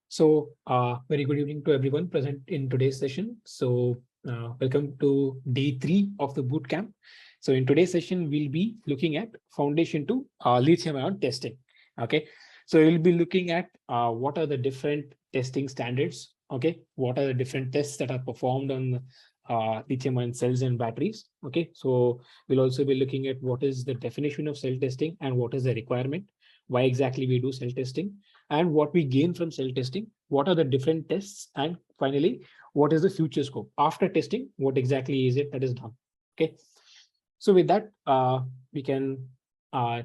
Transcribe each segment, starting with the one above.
Very good evening to everyone present in today's session. Welcome to day 3 of the bootcamp. So, in today's session, we'll be looking at foundation to lithium-ion testing. Okay, so we'll be looking at what are the different testing standards. Okay, what are the different tests that are performed on lithium-ion cells and batteries. Okay, so we'll also be looking at what is the definition of cell testing and what is the requirement, why exactly we do cell testing, and what we gain from cell testing, what are the different tests, and finally, what is the future scope. After testing, what exactly is it that is done? Okay. So with that, we can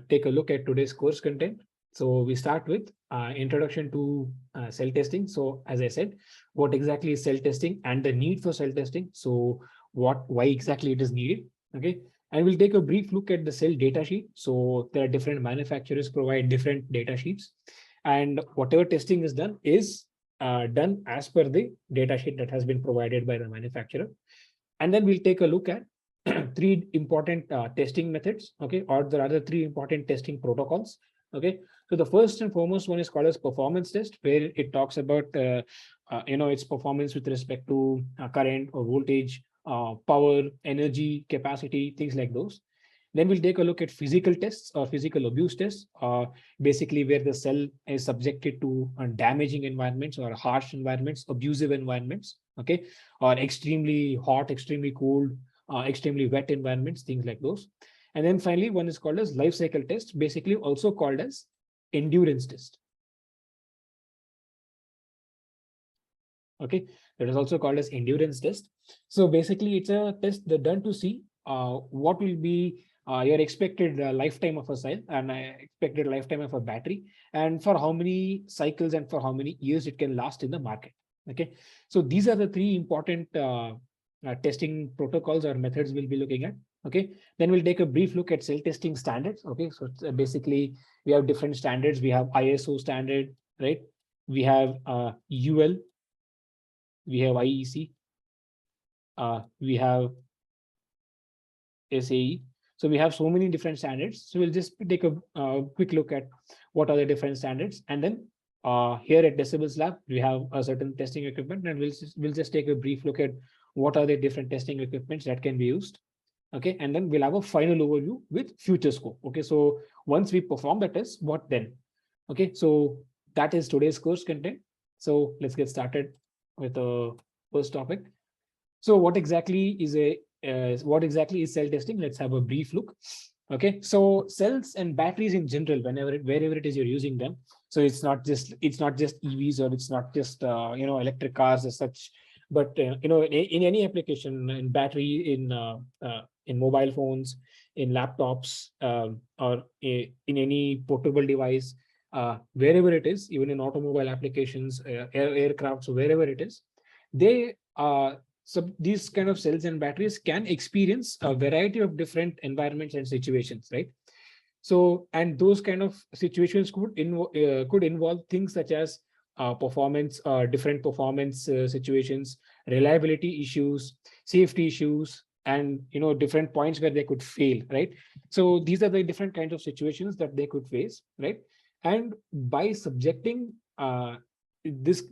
take a look at today's course content. So we start with introduction to cell testing. So as I said, what exactly is cell testing and the need for cell testing? So why exactly it is needed? Okay. And we'll take a brief look at the cell data sheet. So there are different manufacturers provide different data sheets, and whatever testing is done as per the data sheet that has been provided by the manufacturer. And then we'll take a look at three important testing methods, okay, or the other three important testing protocols. Okay, so the first and foremost one is called as performance test, where it talks about its performance with respect to current or voltage, power, energy, capacity, things like those. Then we'll take a look at physical tests or physical abuse tests, basically where the cell is subjected to damaging environments or harsh environments, abusive environments, okay, or extremely hot, extremely cold, extremely wet environments, things like those. And then finally, one is called as life cycle test, basically also called as endurance test. Okay, that is also called as endurance test. So basically, it's a test that done to see what will be your expected lifetime of a cell and expected lifetime of a battery, and for how many cycles and for how many years it can last in the market. Okay, so these are the three important testing protocols or methods we'll be looking at. Okay, then we'll take a brief look at cell testing standards. Okay, so basically we have different standards. We have ISO standard, right? We have UL, we have IEC, we have SAE. So we have so many different standards. So we'll just take a quick look at what are the different standards. And then here at Decibels Lab, we have a certain testing equipment, and we'll just take a brief look at what are the different testing equipments that can be used. Okay, and then we'll have a final overview with future scope. Okay, so once we perform the test, what then? Okay, so that is today's course content. So let's get started with the first topic. So what exactly is cell testing? Let's have a brief look. Okay, so cells and batteries in general, wherever it is you're using them. So it's not just EVs, or it's not just electric cars as such, but in any application, in battery, in mobile phones, in laptops, or in any portable device, wherever it is, even in automobile applications, aircraft, so wherever it is, they so these kind of cells and batteries can experience a variety of different environments and situations, right? So, and those kind of situations could involve things such as different performance situations, reliability issues, safety issues, and different points where they could fail, right? So these are the different kinds of situations that they could face, right? And by subjecting this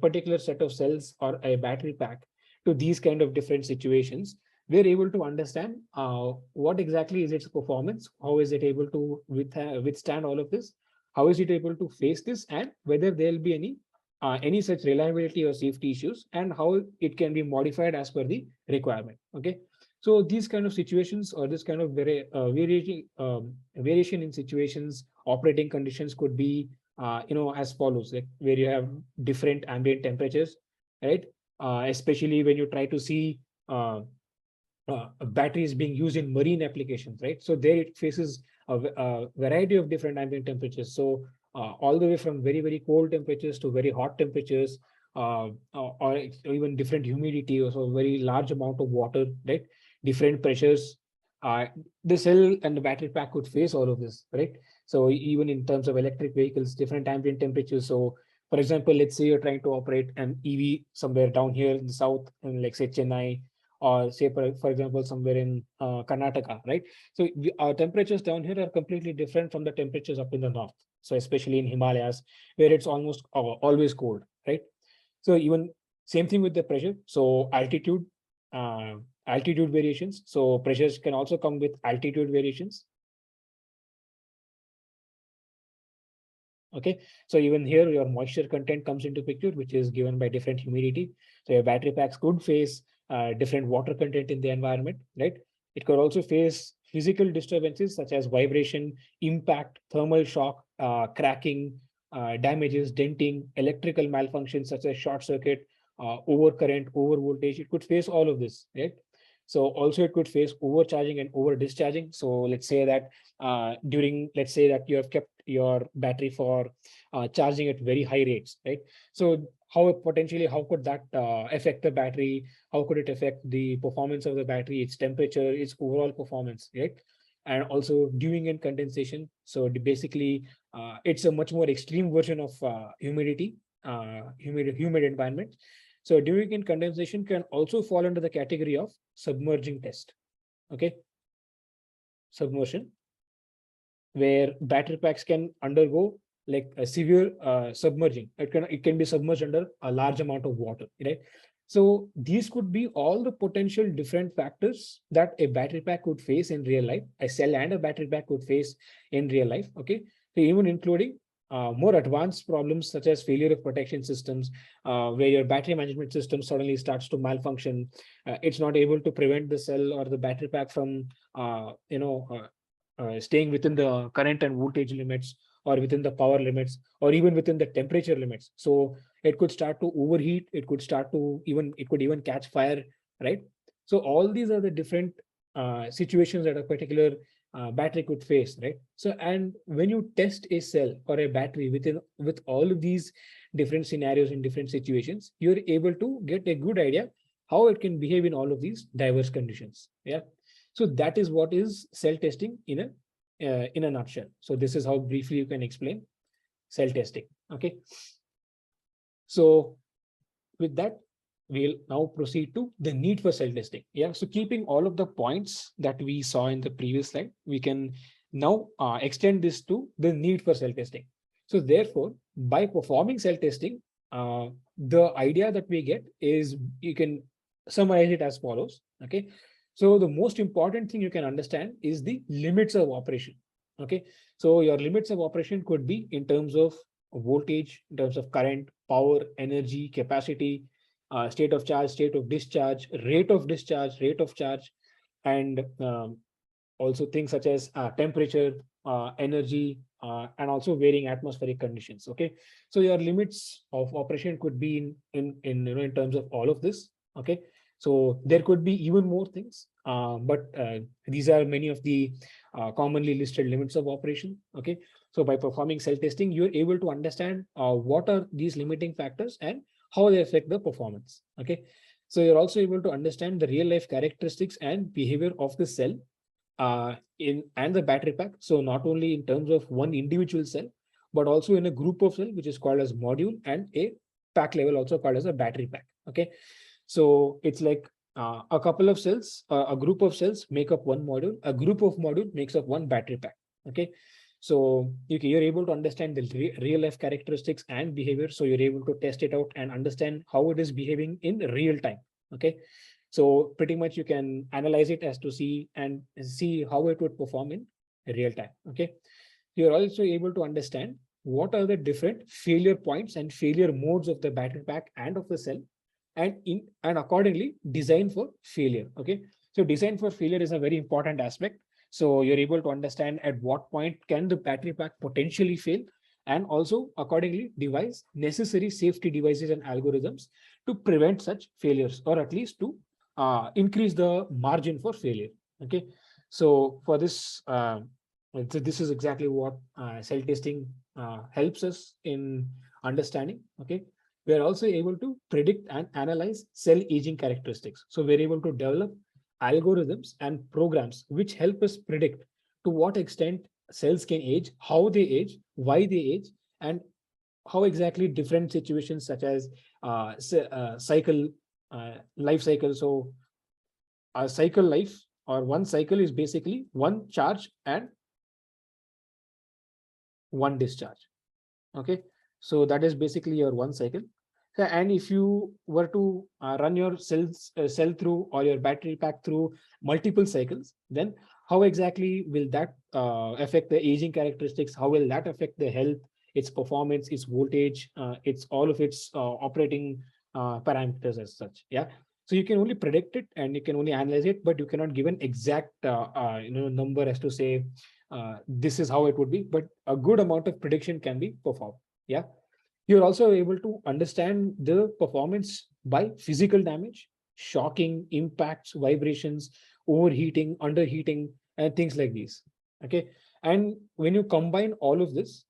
particular set of cells or a battery pack to these kind of different situations, we're able to understand what exactly is its performance, how is it able to withstand all of this, how is it able to face this, and whether there'll be any such reliability or safety issues, and how it can be modified as per the requirement. Okay, so these kind of situations, or this kind of variation in situations, operating conditions could be as follows, like where you have different ambient temperatures, right? Especially when you try to see batteries being used in marine applications, right? So there it faces a variety of different ambient temperatures. So all the way from very, very cold temperatures to very hot temperatures, or even different humidity, or so very large amount of water, right? Different pressures. The cell and the battery pack could face all of this, right? So even in terms of electric vehicles, different ambient temperatures. So for example, let's say you're trying to operate an EV somewhere down here in the south, in like say Chennai, or say for example somewhere in Karnataka, right? So our temperatures down here are completely different from the temperatures up in the north, So especially in Himalayas, where it's almost always cold, right? So even same thing with the pressure. So uh, altitude variations. So pressures can also come with altitude variations. Okay, so even here your moisture content comes into picture, which is given by different humidity. So your battery packs could face different water content in the environment, right? It could also face physical disturbances such as vibration, impact, thermal shock, cracking, damages, denting, electrical malfunctions such as short circuit, overcurrent, over voltage. It could face all of this, right? So also it could face overcharging and over discharging. So let's say that let's say that you have kept your battery for charging at very high rates, right? So how could that affect the battery? How could it affect the performance of the battery, its temperature, its overall performance, right? And also dewing and condensation. So basically, it's a much more extreme version of humid environment. So dewing and condensation can also fall under the category of submerging test. Okay, submersion, where battery packs can undergo like a severe submerging. It can be submerged under a large amount of water, right? So these could be all the potential different factors that a battery pack could face in real life, a cell and a battery pack could face in real life. Okay, so even including more advanced problems such as failure of protection systems, where your battery management system suddenly starts to malfunction. It's not able to prevent the cell or the battery pack from staying within the current and voltage limits, or within the power limits, or even within the temperature limits. So it could start to overheat, it could even catch fire, right? So all these are the different situations that a particular battery could face, right? So and when you test a cell or a battery with all of these different scenarios in different situations, you're able to get a good idea how it can behave in all of these diverse conditions. Yeah, so that is what is cell testing in a nutshell. So this is how briefly you can explain cell testing. Okay. So with that, we'll now proceed to the need for cell testing. Yeah. So keeping all of the points that we saw in the previous slide, we can now extend this to the need for cell testing. So therefore, by performing cell testing, the idea that we get is, you can summarize it as follows. Okay. So the most important thing you can understand is the limits of operation. Okay. So your limits of operation could be in terms of voltage, in terms of current, power, energy, capacity, state of charge, state of discharge, rate of charge, and also things such as temperature, energy, and also varying atmospheric conditions. Okay, so your limits of operation could be in terms of all of this. Okay, so there could be even more things, but these are many of the commonly listed limits of operation. Okay, so by performing cell testing, you're able to understand what are these limiting factors and how they affect the performance. Okay, so you're also able to understand the real life characteristics and behavior of the cell in and the battery pack. So not only in terms of one individual cell, but also in a group of cell, which is called as module, and a pack level also called as a battery pack. Okay, so it's like a couple of cells, a group of cells make up one module, a group of module makes up one battery pack. Okay, so you're able to understand the real life characteristics and behavior, so you're able to test it out and understand how it is behaving in real time. Okay, so pretty much you can analyze it as to see how it would perform in real time. Okay, you're also able to understand what are the different failure points and failure modes of the battery pack and of the cell, and accordingly design for failure. Okay, so design for failure is a very important aspect. So you're able to understand at what point can the battery pack potentially fail, and also accordingly devise necessary safety devices and algorithms to prevent such failures, or at least to increase the margin for failure. Okay, so for this this is exactly what cell testing helps us in understanding. Okay, we are also able to predict and analyze cell aging characteristics. So we're able to develop algorithms and programs which help us predict to what extent cells can age, how they age, why they age, and how exactly different situations such as cycle, life cycle. So a cycle life, or one cycle, is basically one charge and one discharge. Okay, so that is basically your one cycle. And if you were to run your cell through or your battery pack through multiple cycles, then how exactly will that affect the aging characteristics? How will that affect the health, its performance, its voltage, its all of its operating parameters as such? Yeah. So you can only predict it and you can only analyze it, but you cannot give an exact number as to say this is how it would be. But a good amount of prediction can be performed. Yeah. You're also able to understand the performance by physical damage, shocking, impacts, vibrations, overheating, underheating, and things like these. Okay. And when you combine all of this,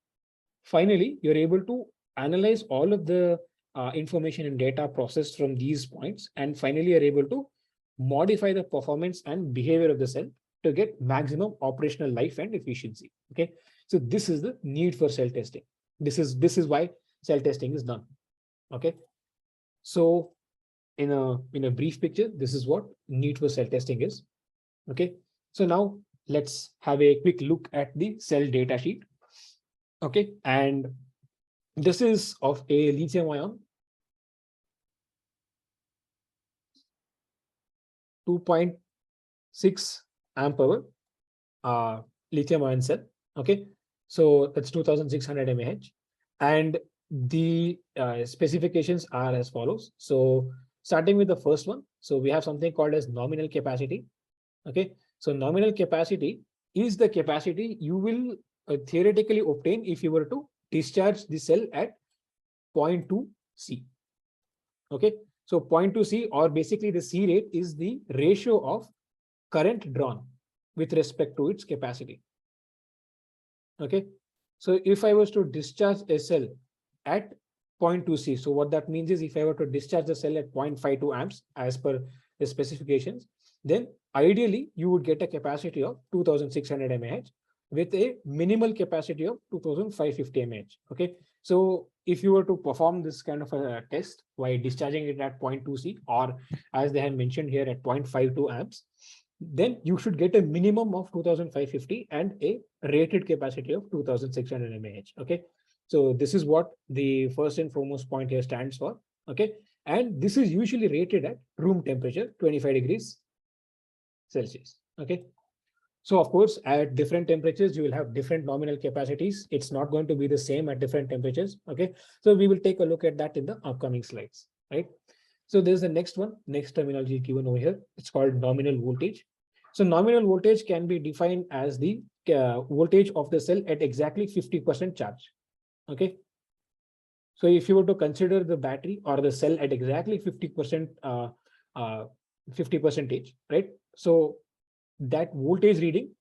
finally, you're able to analyze all of the information and data processed from these points. And finally, you're able to modify the performance and behavior of the cell to get maximum operational life and efficiency. Okay. So this is the need for cell testing. This is why cell testing is done. Okay. So in a brief picture, this is what need for cell testing is. Okay. So now let's have a quick look at the cell data sheet. Okay. And this is of a lithium ion 2.6 amp hour lithium ion cell. Okay. So that's 2600 mAh. And the specifications are as follows. So starting with the first one, so we have something called as nominal capacity. Okay, so nominal capacity is the capacity you will theoretically obtain if you were to discharge the cell at 0.2 C. Okay, so 0.2 C, or basically the C rate, is the ratio of current drawn with respect to its capacity. Okay, so if I was to discharge a cell at 0.2 C, so what that means is if I were to discharge the cell at 0.52 amps as per the specifications, then ideally you would get a capacity of 2600 mAh with a minimal capacity of 2550 mAh. Okay, so if you were to perform this kind of a test by discharging it at 0.2 C, or as they have mentioned here at 0.52 amps, then you should get a minimum of 2550 and a rated capacity of 2600 mAh. Okay, so this is what the first and foremost point here stands for. Okay, and this is usually rated at room temperature 25 degrees Celsius. Okay, so of course at different temperatures you will have different nominal capacities. It's not going to be the same at different temperatures. Okay, so we will take a look at that in the upcoming slides. Right, so there's the next one, next terminology given over here. It's called nominal voltage. So nominal voltage can be defined as the voltage of the cell at exactly 50% charge. Okay, so if you were to consider the battery or the cell at exactly 50%, 50%, right? So that voltage reading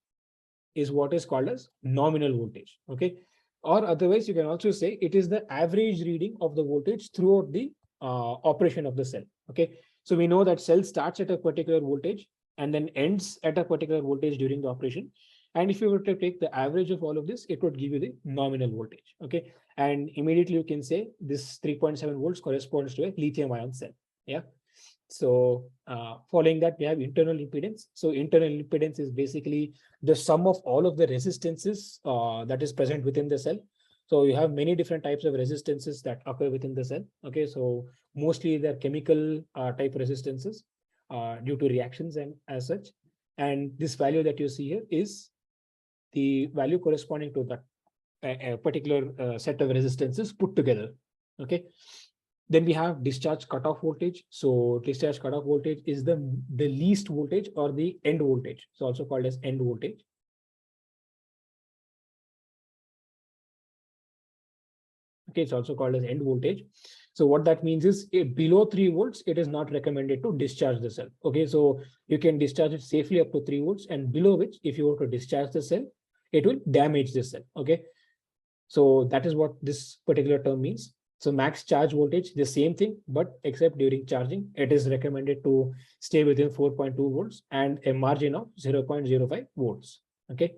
is what is called as nominal voltage. Okay, or otherwise you can also say it is the average reading of the voltage throughout the operation of the cell. Okay, so we know that cell starts at a particular voltage and then ends at a particular voltage during the operation. And if you were to take the average of all of this, it would give you the nominal voltage. Okay, and immediately you can say this 3.7 volts corresponds to a lithium ion cell. Yeah. So following that, we have internal impedance. So internal impedance is basically the sum of all of the resistances that is present within the cell. So you have many different types of resistances that occur within the cell. Okay, so mostly they're chemical type resistances due to reactions and as such. And this value that you see here is the value corresponding to that a particular set of resistances put together. Okay. Then we have discharge cutoff voltage. So discharge cutoff voltage is the least voltage or the end voltage. It's also called as end voltage. Okay, it's also called as end voltage. So what that means is below 3 volts, it is not recommended to discharge the cell. Okay, so you can discharge it safely up to 3 volts, and below which, if you were to discharge the cell, it will damage the cell. Okay, so that is what this particular term means. So max charge voltage, the same thing, but except during charging, it is recommended to stay within 4.2 volts and a margin of 0.05 volts. Okay,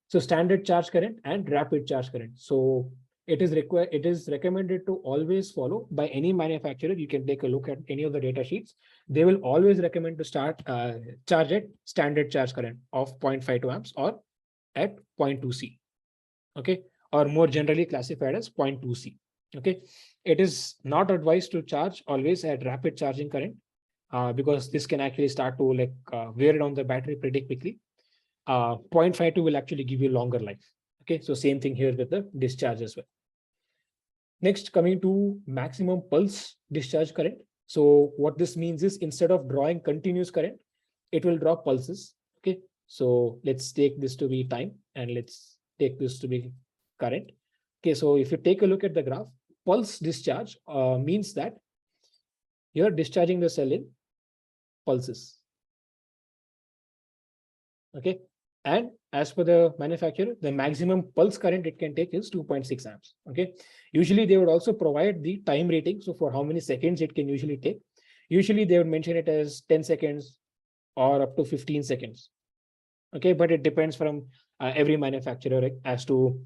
so standard charge current and rapid charge current. So it is recommended to always follow by any manufacturer. You can take a look at any of the data sheets. They will always recommend to start charge at standard charge current of 0.52 amps or at 0.2 C. Okay, or more generally classified as 0.2C. Okay, it is not advised to charge always at rapid charging current, because this can actually start to wear down the battery pretty quickly. 0.52 will actually give you longer life. Okay, so same thing here with the discharge as well. Next, coming to maximum pulse discharge current. So what this means is, instead of drawing continuous current, it will draw pulses. Okay, so let's take this to be time and let's take this to be current. Okay, so if you take a look at the graph, pulse discharge means that you're discharging the cell in pulses. Okay, and as per the manufacturer, the maximum pulse current it can take is 2.6 amps. Okay, usually they would also provide the time rating, so for how many seconds it can usually take. Usually they would mention it as 10 seconds or up to 15 seconds. Okay, but it depends from every manufacturer as to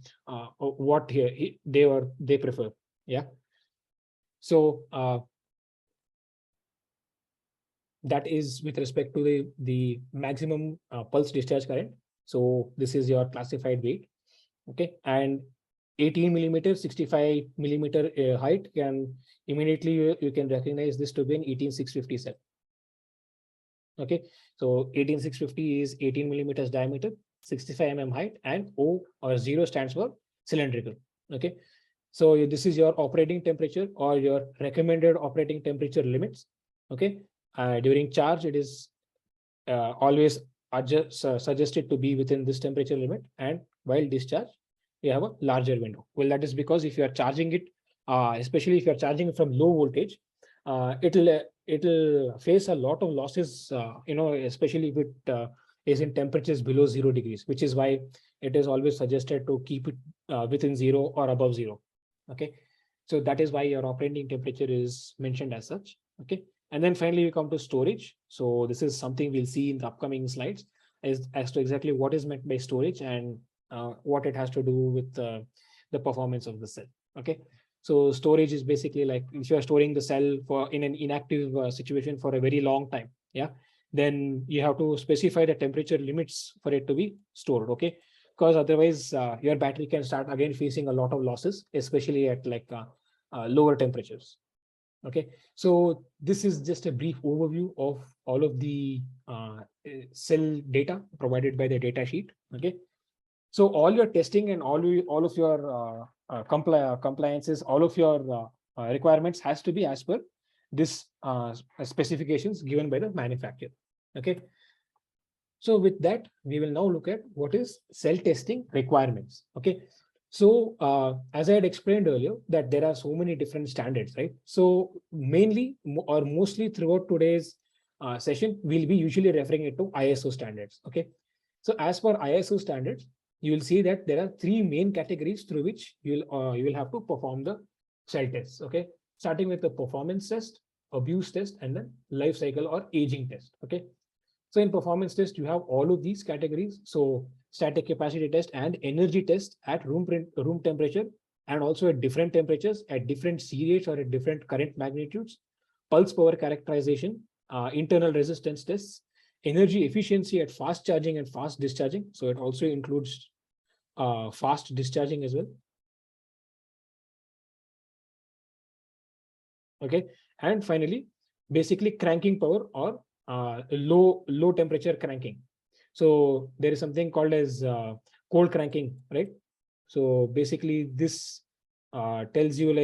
what they prefer. Yeah, so that is with respect to the maximum pulse discharge current. So this is your classified weight. Okay, and 18 millimeter, 65 millimeter height can immediately you can recognize this to be an 18650 cell. Okay, so 18650 is 18 millimeters diameter, 65 height, and O or 0 stands for cylindrical. Okay, so this is your operating temperature or your recommended operating temperature limits. Okay, during charge it is always suggested to be within this temperature limit, and while discharge you have a larger window. Well, that is because if you are charging it, especially if you are charging it from low voltage, it'll face a lot of losses, especially if it is in temperatures below 0 degrees, which is why it is always suggested to keep it within 0 or above 0. Okay, so that is why your operating temperature is mentioned as such. Okay, and then finally we come to storage. So this is something we'll see in the upcoming slides as to exactly what is meant by storage and what it has to do with the performance of the cell. Okay, so storage is basically like if you are storing the cell for in an inactive situation for a very long time, yeah, then you have to specify the temperature limits for it to be stored. Okay, because otherwise your battery can start again facing a lot of losses, especially at lower temperatures. Okay, so this is just a brief overview of all of the cell data provided by the data sheet. Okay, so all your testing and all of your compliances, all of your requirements has to be as per this specifications given by the manufacturer. Okay, so with that, we will now look at what is cell testing requirements. Okay, so as I had explained earlier, that there are so many different standards, right? So mainly or mostly throughout today's session, we'll be usually referring it to ISO standards. Okay, so as per ISO standards, you will see that there are three main categories through which you will have to perform the cell tests. Okay, starting with the performance test, abuse test, and then life cycle or aging test. Okay, so in performance test, you have all of these categories. So static capacity test and energy test at room temperature, and also at different temperatures, at different C rates or at different current magnitudes, pulse power characterization, internal resistance tests, energy efficiency at fast charging and fast discharging. So it also includes fast discharging as well. Okay, and finally, basically cranking power or low temperature cranking. So there is something called as cold cranking, right? So basically this tells you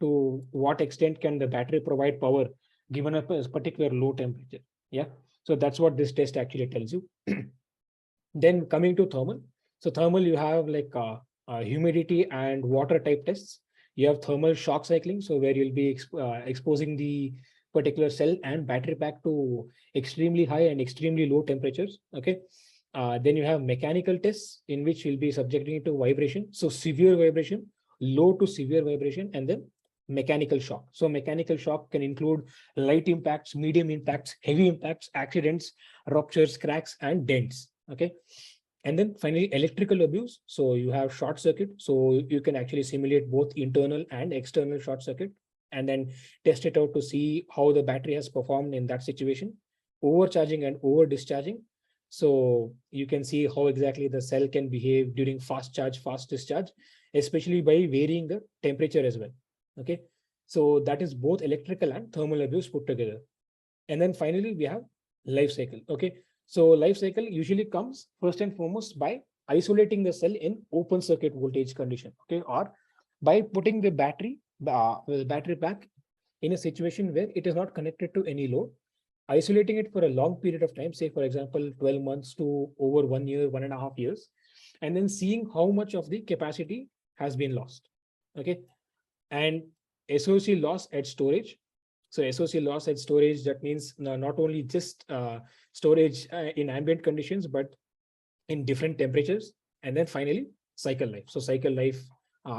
to what extent can the battery provide power given a particular low temperature. Yeah, so that's what this test actually tells you. Then coming to thermal. So thermal, you have humidity and water type tests. You have thermal shock cycling, so where you'll be exposing the particular cell and battery pack to extremely high and extremely low temperatures. Okay, then you have mechanical tests in which you'll be subjecting it to vibration, so severe vibration, low to severe vibration, and then mechanical shock. So mechanical shock can include light impacts, medium impacts, heavy impacts, accidents, ruptures, cracks, and dents. Okay, and then finally electrical abuse. So you have short circuit, so you can actually simulate both internal and external short circuit and then test it out to see how the battery has performed in that situation. Overcharging and over discharging. So you can see how exactly the cell can behave during fast charge, fast discharge, especially by varying the temperature as well. Okay, so that is both electrical and thermal abuse put together. And then finally, we have life cycle. Okay, so life cycle usually comes first and foremost by isolating the cell in open circuit voltage condition. Okay, or by putting the battery pack in a situation where it is not connected to any load, isolating it for a long period of time, say for example 12 months to over 1 year, 1.5 years, and then seeing how much of the capacity has been lost. Okay, and SOC loss at storage. So SOC loss at storage, that means not only just storage in ambient conditions, but in different temperatures. And then finally, cycle life. So cycle life,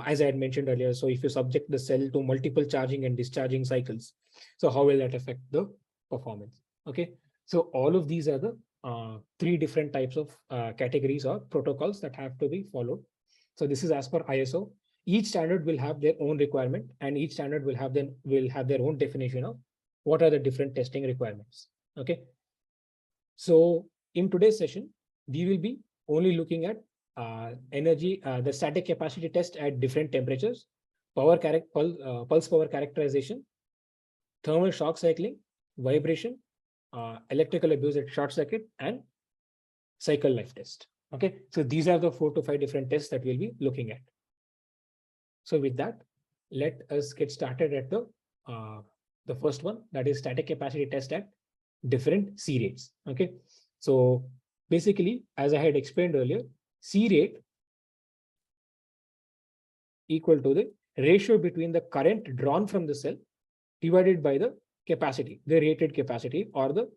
as I had mentioned earlier, so if you subject the cell to multiple charging and discharging cycles, so how will that affect the performance? Okay, so all of these are the three different types of categories or protocols that have to be followed. So this is as per ISO. Each standard will have their own requirement, and each standard will have their own definition of what are the different testing requirements. Okay, so in today's session, we will be only looking at the static capacity test at different temperatures, pulse power characterization, thermal shock cycling, vibration, electrical abuse at short circuit, and cycle life test. Okay, so these are the 4 to 5 different tests that we'll be looking at. So with that, let us get started at the first one, that is static capacity test at different C rates. Okay, so basically, as I had explained earlier, C rate equal to the ratio between the current drawn from the cell divided by the capacity, the rated capacity or the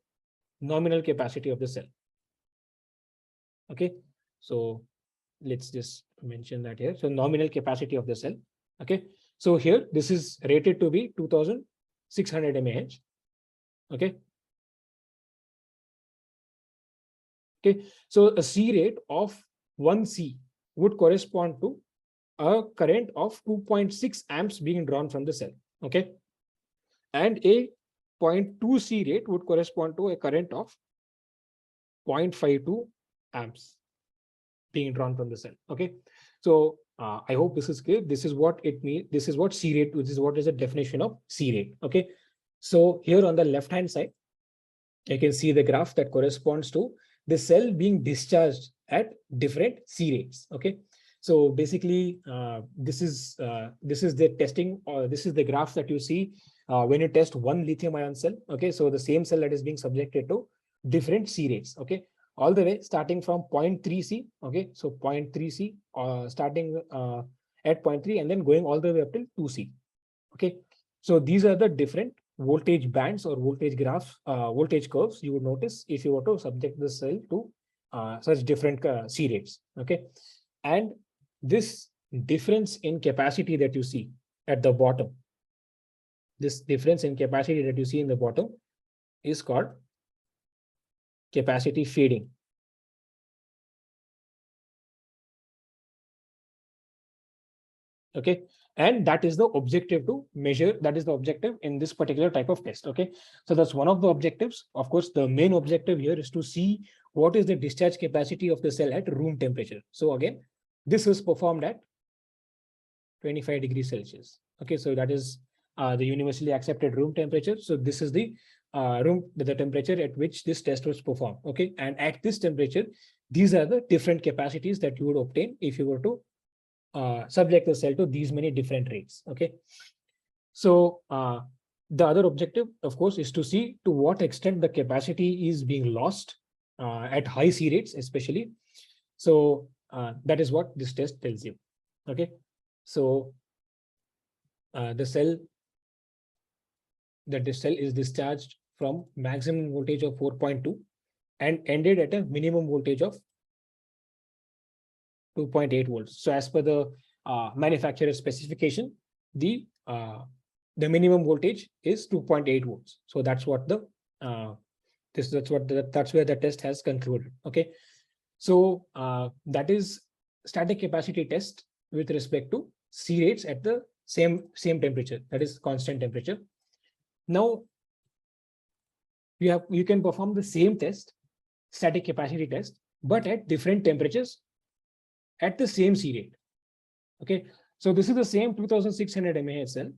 nominal capacity of the cell. Okay, so let's just mention that here. So nominal capacity of the cell. Okay, so here this is rated to be 2600 mAh. Okay. Okay, so a C rate of 1 C would correspond to a current of 2.6 amps being drawn from the cell. Okay, and a 0.2 C rate would correspond to a current of 0.52 amps being drawn from the cell. Okay, so I hope this is clear. This is what it means. This is what C rate, which is what is the definition of C rate. Okay, so here on the left hand side, you can see the graph that corresponds to the cell being discharged at different C rates. Okay, so basically this is the testing, or this is the graph that you see when you test one lithium ion cell. Okay, so the same cell that is being subjected to different C rates. Okay, all the way starting from 0.3 C. Okay, so 0.3 C starting at 0.3 and then going all the way up till 2 C. Okay, so these are the different voltage bands or voltage graphs, voltage curves you would notice if you were to subject the cell to such different C rates. Okay, and this difference in capacity that you see at the bottom, this difference in capacity that you see in the bottom is called capacity fading. Okay, and that is the objective to measure, that is the objective in this particular type of test. Okay, so that's one of the objectives. Of course, the main objective here is to see what is the discharge capacity of the cell at room temperature. So again, this is performed at 25 degrees Celsius. Okay, so that is the universally accepted room temperature. So this is the the temperature at which this test was performed. Okay, and at this temperature, these are the different capacities that you would obtain if you were to subject the cell to these many different rates. Okay, so the other objective, of course, is to see to what extent the capacity is being lost at high C rates, especially. So that is what this test tells you. Okay, so the cell is discharged from maximum voltage of 4.2 and ended at a minimum voltage of 2.8 volts. So as per the manufacturer specification, the minimum voltage is 2.8 volts. So that's what the that's where the test has concluded. Okay, so that is static capacity test with respect to C rates at the same temperature, that is constant temperature. Now you can perform the same test static capacity test, but at different temperatures at the same C rate. Okay, so this is the same 2600 mAh cell.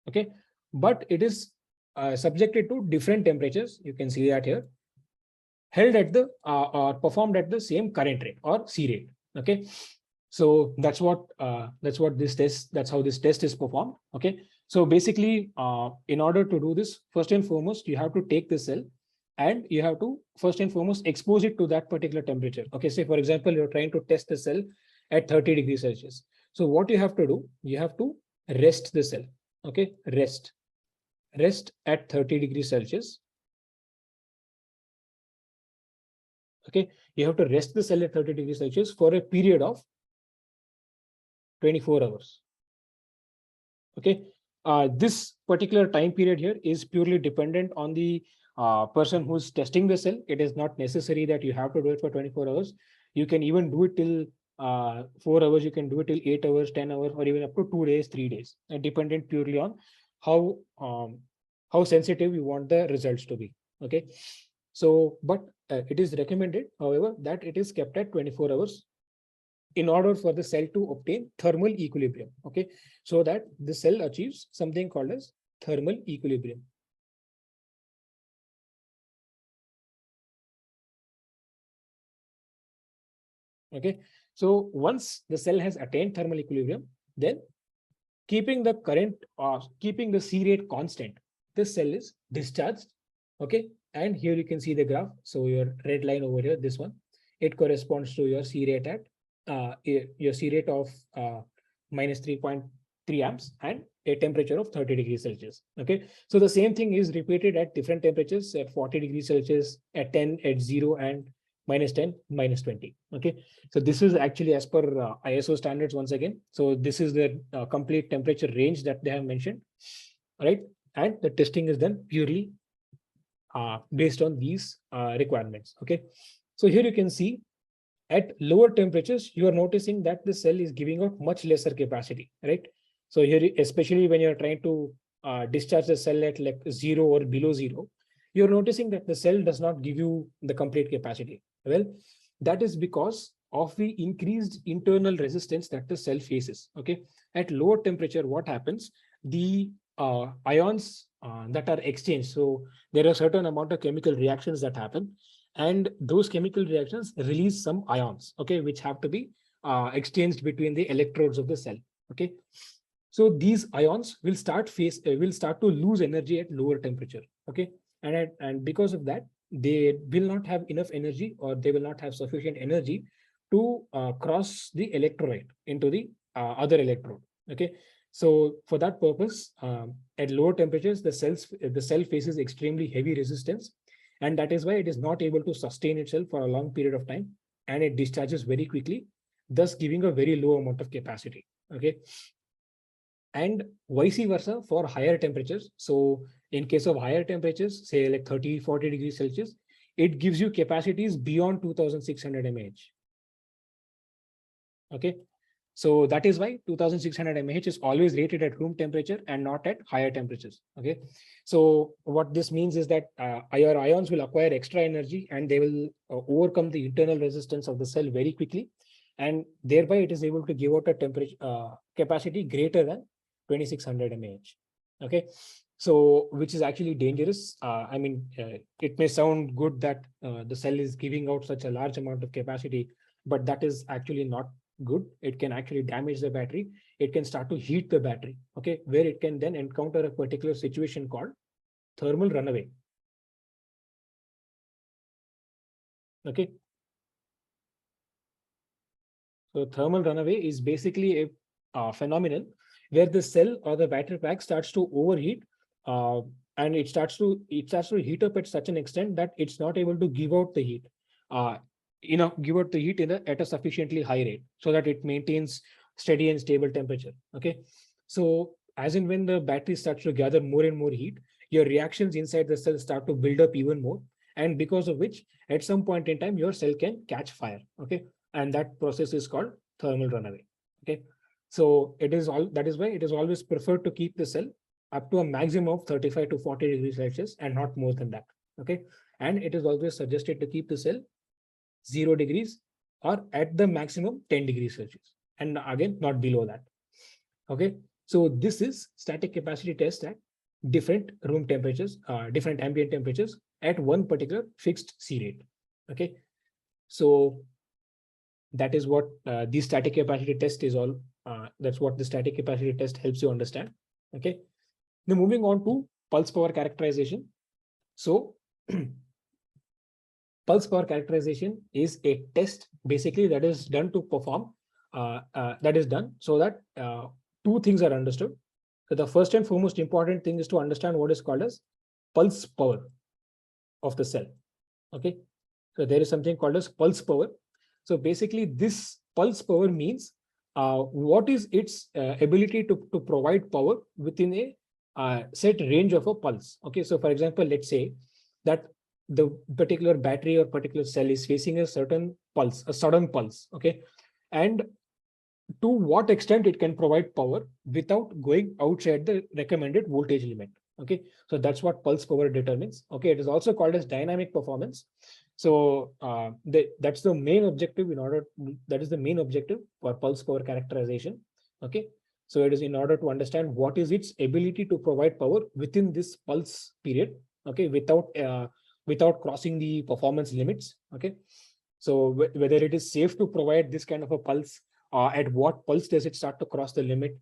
Okay, but it is subjected to different temperatures. You can see that here, held at the or performed at the same current rate or C rate. Okay, so that's what this test, that's how this test is performed. Okay, so basically, in order to do this, first and foremost, you have to take the cell and you have to first and foremost expose it to that particular temperature. Okay, say for example, you're trying to test the cell at 30 degrees Celsius. So what you have to do, you have to rest the cell. Okay, rest at 30 degrees Celsius. Okay, you have to rest the cell at 30 degrees Celsius for a period of 24 hours. Okay, this particular time period here is purely dependent on the person who's testing the cell. It is not necessary that you have to do it for 24 hours. You can even do it till 4 hours. You can do it till 8 hours, 10 hours, or even up to 2 days, 3 days, and dependent purely on how sensitive you want the results to be. Okay, so but it is recommended, however, that it is kept at 24 hours in order for the cell to obtain thermal equilibrium. Okay, so that the cell achieves something called as thermal equilibrium. Okay, so once the cell has attained thermal equilibrium, then keeping the current or keeping the C rate constant, this cell is discharged. Okay, and here you can see the graph. So your red line over here, this one, it corresponds to your C rate at your C rate of minus 3.3 amps and a temperature of 30 degrees Celsius. Okay, so the same thing is repeated at different temperatures at 40 degrees Celsius, at 10, at 0, and minus 10, minus 20. Okay, so this is actually as per ISO standards once again. So this is the complete temperature range that they have mentioned, right? And the testing is done purely based on these requirements. Okay, so here you can see at lower temperatures, you are noticing that the cell is giving out much lesser capacity, right? So here, especially when you're trying to discharge the cell at like 0 or below 0, you're noticing that the cell does not give you the complete capacity. Well, that is because of the increased internal resistance that the cell faces. Okay, at lower temperature, what happens? The ions that are exchanged. So there are a certain amount of chemical reactions that happen, and those chemical reactions release some ions, okay, which have to be exchanged between the electrodes of the cell. Okay, so these ions will start to lose energy at lower temperature. Okay, and because of that, they will not have enough energy, or they will not have sufficient energy to cross the electrolyte into the other electrode. Okay, so for that purpose, at lower temperatures, the cell faces extremely heavy resistance, and that is why it is not able to sustain itself for a long period of time, and it discharges very quickly, thus giving a very low amount of capacity. Okay, and vice versa for higher temperatures. So in case of higher temperatures, say like 30, 40 degrees Celsius, it gives you capacities beyond 2600 mAh. Okay, so that is why 2600 mAh is always rated at room temperature and not at higher temperatures. Okay, so what this means is that your ions will acquire extra energy, and they will overcome the internal resistance of the cell very quickly, and thereby it is able to give out a temperature capacity greater than 2600 mAh. Okay, so which is actually dangerous. I mean, it may sound good that the cell is giving out such a large amount of capacity, but that is actually not good. It can actually damage the battery. It can start to heat the battery. Okay, where it can then encounter a particular situation called thermal runaway. Okay, so thermal runaway is basically a phenomenon where the cell or the battery pack starts to overheat, and it starts to heat up at such an extent that it's not able to give out the heat. Give out the heat at a sufficiently high rate so that it maintains steady and stable temperature. Okay, so as in when the battery starts to gather more and more heat, your reactions inside the cell start to build up even more, and because of which, at some point in time, your cell can catch fire. Okay, and that process is called thermal runaway. Okay, so that is why it is always preferred to keep the cell up to a maximum of 35 to 40 degrees Celsius and not more than that. Okay. And it is always suggested to keep the cell 0 degrees or at the maximum 10 degrees Celsius. And again, not below that. Okay. So this is static capacity test at different room temperatures, different ambient temperatures at one particular fixed C rate. Okay. So that is what the static capacity test is all. That's what the static capacity test helps you understand. Okay. Now moving on to pulse power characterization. So pulse power characterization is a test basically that is done to perform, that is done so that two things are understood. So the first and foremost important thing is to understand what is called as pulse power of the cell. Okay. So there is something called as pulse power. So basically this pulse power means what is its ability to provide power within a set range of a pulse. Okay. So for example, let's say that the particular battery or particular cell is facing a certain pulse, a sudden pulse. Okay. And to what extent it can provide power without going outside the recommended voltage limit. Okay. So that's what pulse power determines. Okay. It is also called as dynamic performance. So that's the main objective that is the main objective for pulse power characterization. Okay. So it is in order to understand what is its ability to provide power within this pulse period. Okay. Without crossing the performance limits. Okay. So whether it is safe to provide this kind of a pulse, at what pulse does it start to cross the limit?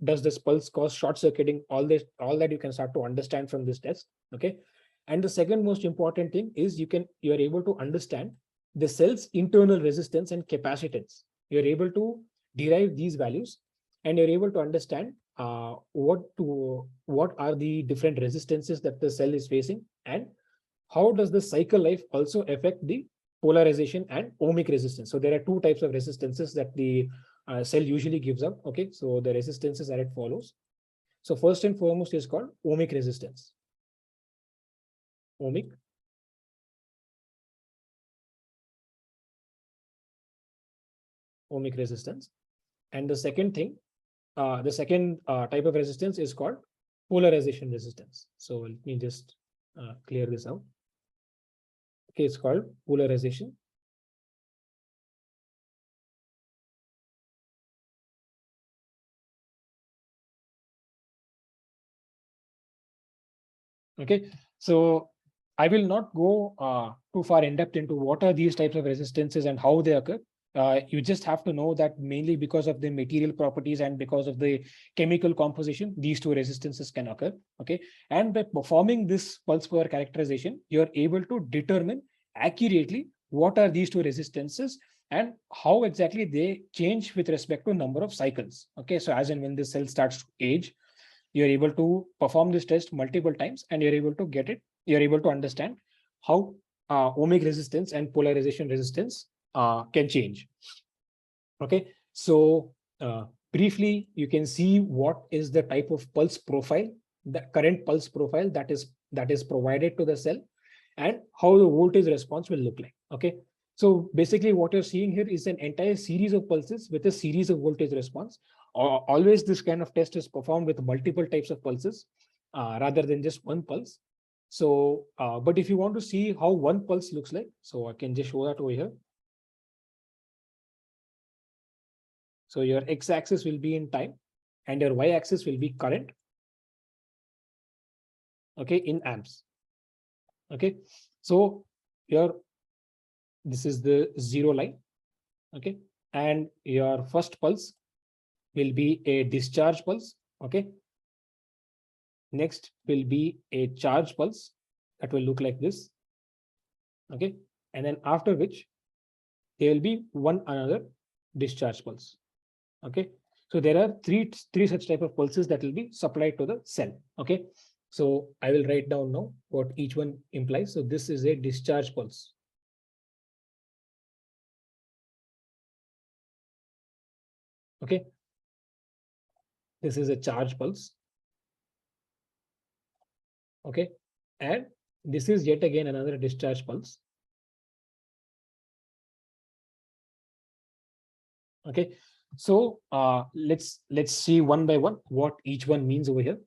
Does this pulse cause short circuiting? All that you can start to understand from this test. Okay. And the second most important thing is you are able to understand the cell's internal resistance and capacitance. You're able to derive these values, and you're able to understand what are the different resistances that the cell is facing, and how does the cycle life also affect the polarization and ohmic resistance. So there are two types of resistances that the cell usually gives up. Okay, so the resistances are as follows. So first and foremost is called ohmic resistance. Ohmic resistance. And the second thing, the second type of resistance is called polarization resistance. So let me just clear this out. Okay, it's called polarization. Okay, so I will not go too far in depth into what are these types of resistances and how they occur. You just have to know that mainly because of the material properties and because of the chemical composition, these two resistances can occur. Okay, and by performing this pulse power characterization, you are able to determine accurately what are these two resistances and how exactly they change with respect to number of cycles. Okay, so as and when the cell starts to age, you're able to perform this test multiple times, and you're able to get it. You're able to understand how ohmic resistance and polarization resistance can change. Okay, so briefly, you can see what is the type of pulse profile, the current pulse profile that is provided to the cell, and how the voltage response will look like. Okay, so basically what you're seeing here is an entire series of pulses with a series of voltage response. Always this kind of test is performed with multiple types of pulses rather than just one pulse. So, but if you want to see how one pulse looks like, so I can just show that over here. So your x-axis will be in time and your y-axis will be current. Okay, in amps. Okay, so this is the zero line. Okay, and your first pulse will be a discharge pulse. Okay, next will be a charge pulse that will look like this. Okay, and then after which there will be one another discharge pulse. Okay, so there are three such type of pulses that will be supplied to the cell. Okay, so I will write down now what each one implies. So this is a discharge pulse. Okay, this is a charge pulse. Okay, and this is yet again another discharge pulse. Okay, so let's see one by one what each one means over here.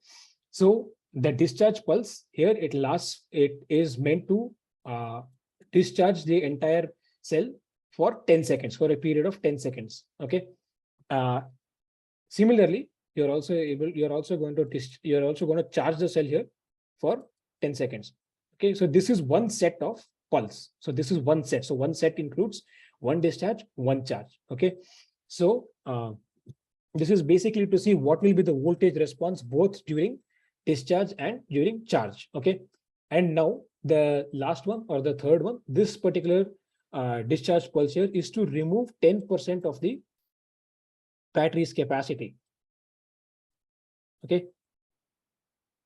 So the discharge pulse here, it is meant to discharge the entire cell for 10 seconds, for a period of 10 seconds. Okay. Similarly, you're also going to charge the cell here for 10 seconds. Okay, so this is one set of pulse. So this is one set. So one set includes one discharge, one charge. Okay, so this is basically to see what will be the voltage response both during discharge and during charge. Okay, and now the last one, or the third one, this particular discharge pulse here is to remove 10% of the battery's capacity. Okay,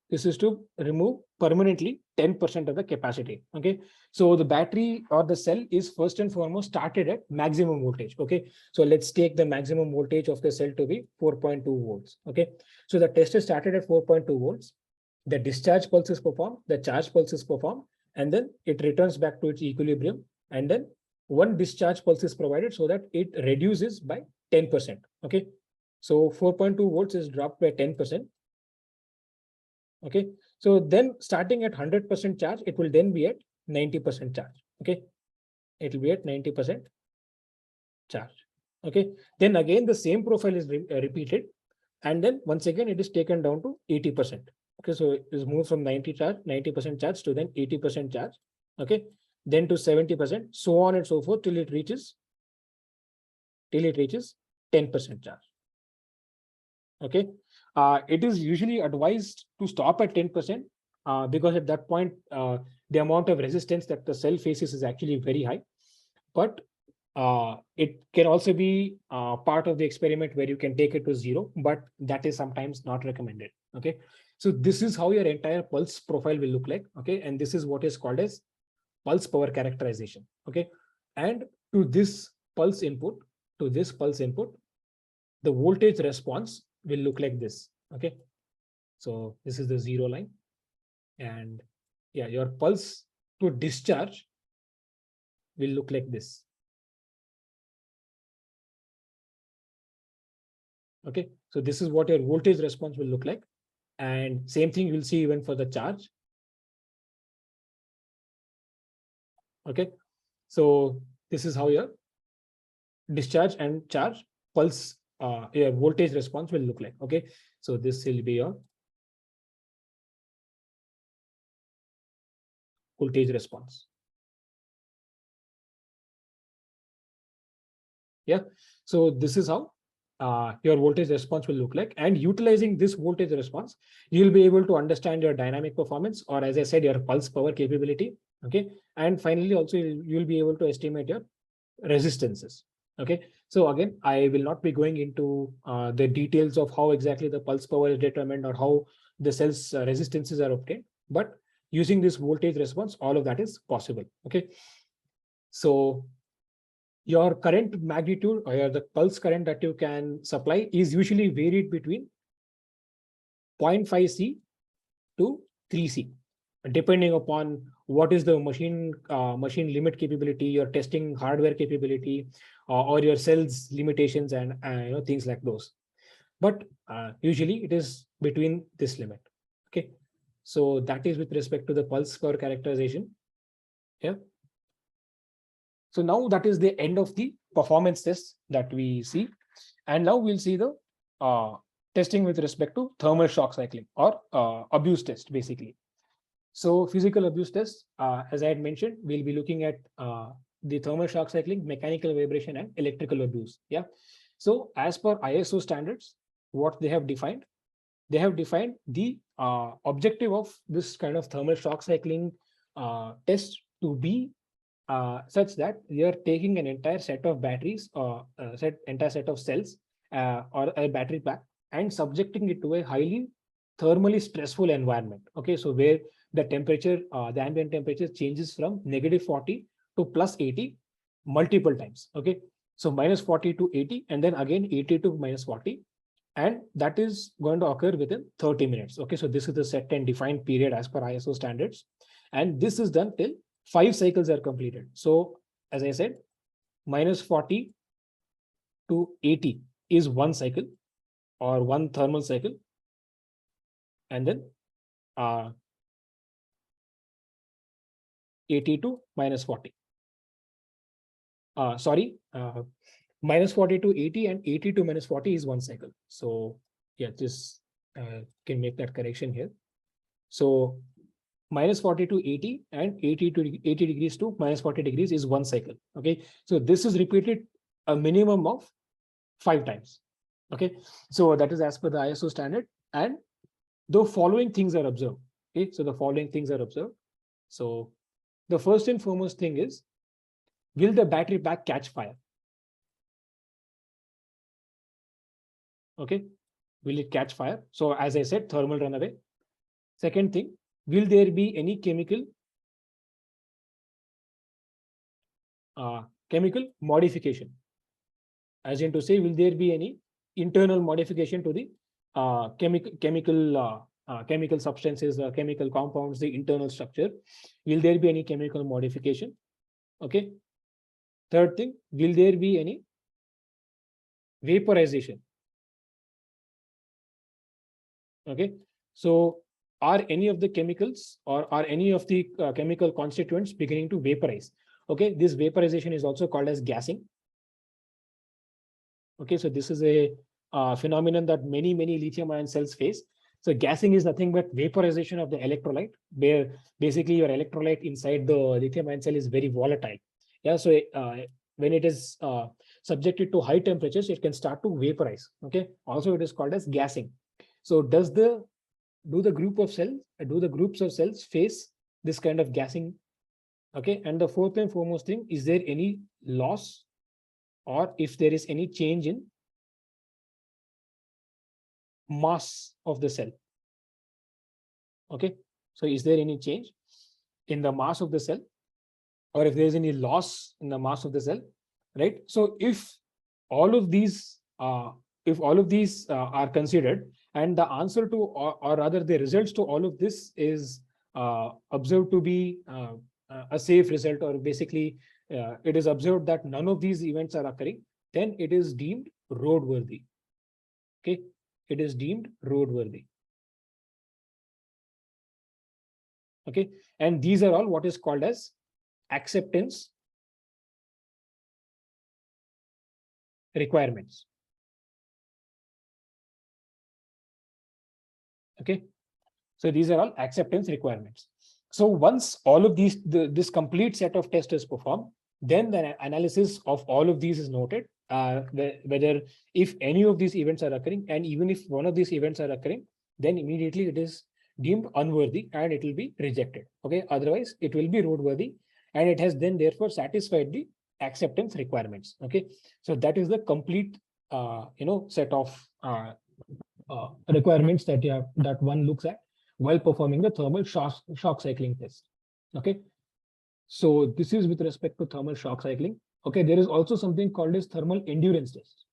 this is to remove permanently 10% of the capacity. Okay, so the battery or the cell is first and foremost started at maximum voltage. Okay, so let's take the maximum voltage of the cell to be 4.2 volts. Okay, so the test is started at 4.2 volts. The discharge pulse is performed, the charge pulse is performed, and then it returns back to its equilibrium, and then one discharge pulse is provided so that it reduces by 10%. Okay, so 4.2 volts is dropped by 10%. Okay, so then starting at 100% charge, it will then be at 90% charge. Okay, it will be at 90% charge. Okay, then again the same profile is repeated, and then once again it is taken down to 80%. Okay, so it is moved from 90% charge to then 80% charge. Okay, then to 70%, so on and so forth till it reaches 10% charge. Okay, it is usually advised to stop at 10%, because at that point the amount of resistance that the cell faces is actually very high. But it can also be part of the experiment where you can take it to 0, but that is sometimes not recommended. Okay, so this is how your entire pulse profile will look like. Okay, and this is what is called as pulse power characterization. Okay, and to this pulse input, the voltage response will look like this. Okay, so this is the 0 line, and yeah, your pulse to discharge will look like this. Okay, so this is what your voltage response will look like, and same thing you'll see even for the charge. Okay, so this is how your discharge and charge pulse, your voltage response will look like. Okay, so this will be your voltage response. Yeah, so this is how your voltage response will look like, and utilizing this voltage response, you'll be able to understand your dynamic performance, or as I said, your pulse power capability. Okay, and finally also you'll be able to estimate your resistances. Okay, so again, I will not be going into the details of how exactly the pulse power is determined or how the cell's resistances are obtained, but using this voltage response, all of that is possible. Okay, so your current magnitude, or the pulse current that you can supply, is usually varied between 0.5 C to 3 C, depending upon what is the machine limit capability, your testing hardware capability, or your cells limitations, and things like those. But usually it is between this limit. Okay, so that is with respect to the pulse power characterization. Yeah. So now that is the end of the performance test that we see. And now we'll see the testing with respect to thermal shock cycling, or abuse test, basically. So physical abuse test, as I had mentioned, we'll be looking at the thermal shock cycling, mechanical vibration, and electrical abuse. Yeah. So as per ISO standards, what they have defined the objective of this kind of thermal shock cycling test to be such that you're taking an entire set of batteries, or entire set of cells, or a battery pack, and subjecting it to a highly thermally stressful environment. Okay, so where the temperature, the ambient temperature changes from -40 to +80 multiple times. Okay, so -40 to 80, and then again 80 to -40, and that is going to occur within 30 minutes. Okay, so this is the set and defined period as per ISO standards, and this is done till 5 cycles are completed. So as I said, -40 to 80 is one cycle, or one thermal cycle, and then 80 to minus 40. Minus 40 to 80 and 80 to minus 40 is one cycle. So yeah, just can make that correction here. So minus 40 to 80 and 80 to 80 degrees to minus 40 degrees is one cycle. Okay, so this is repeated a minimum of 5 times. Okay, so that is as per the ISO standard, and the following things are observed. Okay, so the following things are observed. So the first and foremost thing is, will the battery pack catch fire? Okay, will it catch fire? So as I said, thermal runaway. Second thing, will there be any chemical modification? As in to say, will there be any internal modification to the chemical substances, chemical compounds, the internal structure? Will there be any chemical modification? Okay. Third thing, will there be any vaporization? Okay. So are any of the chemicals or are any of the chemical constituents beginning to vaporize? Okay, this vaporization is also called as gassing. Okay, so this is a phenomenon that many lithium-ion cells face. So gassing is nothing but vaporization of the electrolyte, where basically your electrolyte inside the lithium-ion cell is very volatile. Yeah, so when it is subjected to high temperatures, it can start to vaporize. Okay, also it is called as gassing. So do the groups of cells face this kind of gassing? Okay, and the fourth and foremost thing, is there any loss or if there is any change in mass of the cell? Okay, so is there any change in the mass of the cell, or if there is any loss in the mass of the cell, right? So if all of these are considered, and the answer to, or rather the results to all of this is observed to be a safe result, or basically it is observed that none of these events are occurring, then it is deemed roadworthy. Okay, it is deemed roadworthy. Okay, and these are all what is called as acceptance requirements. Okay, so these are all acceptance requirements. So once all of these, this complete set of tests is performed, then the analysis of all of these is noted, whether if any of these events are occurring, and even if one of these events are occurring, then immediately it is deemed unworthy and it will be rejected. Okay, otherwise it will be roadworthy, and it has then therefore satisfied the acceptance requirements. Okay, so that is the complete set of requirements that one looks at while performing the thermal shock cycling test. Okay, so this is with respect to thermal shock cycling. Okay, there is also something called as thermal endurance test.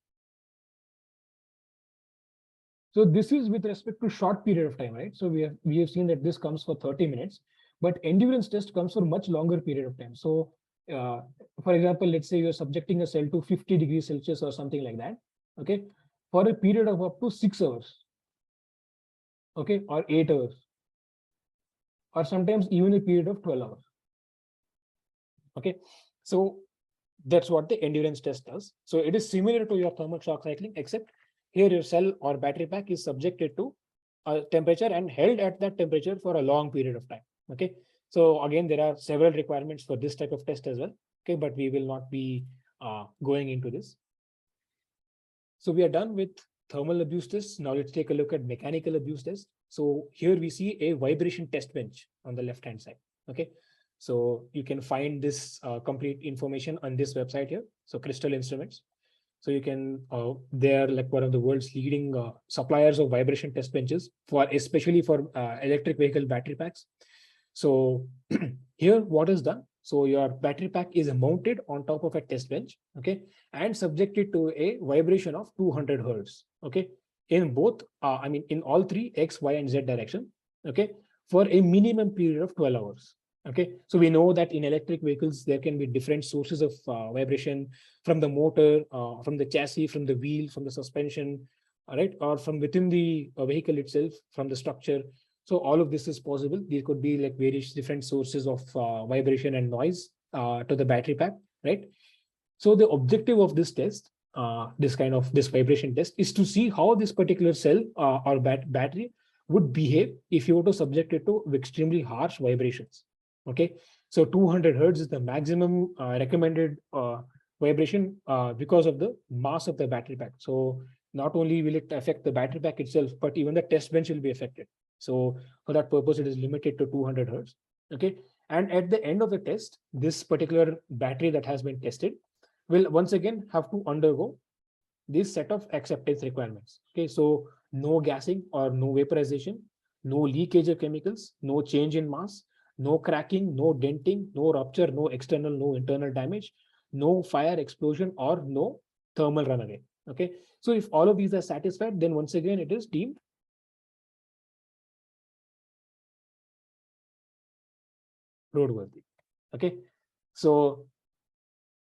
So this is with respect to short period of time, right? So we have seen that this comes for 30 minutes, but endurance test comes for much longer period of time. So for example, let's say you're subjecting a cell to 50 degrees Celsius or something like that. Okay, for a period of up to 6 hours. Okay, or 8 hours, or sometimes even a period of 12 hours. Okay, so that's what the endurance test does. So it is similar to your thermal shock cycling, except here your cell or battery pack is subjected to a temperature and held at that temperature for a long period of time. Okay, so again, there are several requirements for this type of test as well. Okay, but we will not be going into this. So we are done with thermal abuse tests. Now let's take a look at mechanical abuse test. So here we see a vibration test bench on the left hand side. Okay, so you can find this complete information on this website here. So Crystal Instruments. So you can, they're like one of the world's leading suppliers of vibration test benches, for especially for electric vehicle battery packs. So here what is done? So your battery pack is mounted on top of a test bench, okay, and subjected to a vibration of 200 hertz, okay, in both, in all three X, Y, and Z direction, okay, for a minimum period of 12 hours. Okay, so we know that in electric vehicles, there can be different sources of vibration from the motor, from the chassis, from the wheel, from the suspension, all right, or from within the vehicle itself, from the structure. So all of this is possible. There could be like various different sources of vibration and noise to the battery pack, right? So the objective of this test, this vibration test, is to see how this particular cell or battery would behave if you were to subject it to extremely harsh vibrations. Okay, so 200 hertz is the maximum recommended vibration because of the mass of the battery pack. So not only will it affect the battery pack itself, but even the test bench will be affected. So for that purpose, it is limited to 200 hertz. Okay, and at the end of the test, this particular battery that has been tested will once again have to undergo this set of acceptance requirements. Okay, so no gassing or no vaporization, no leakage of chemicals, no change in mass, no cracking, no denting, no rupture, no external, no internal damage, no fire explosion, or no thermal runaway. Okay, so if all of these are satisfied, then once again it is deemed roadworthy. Okay, so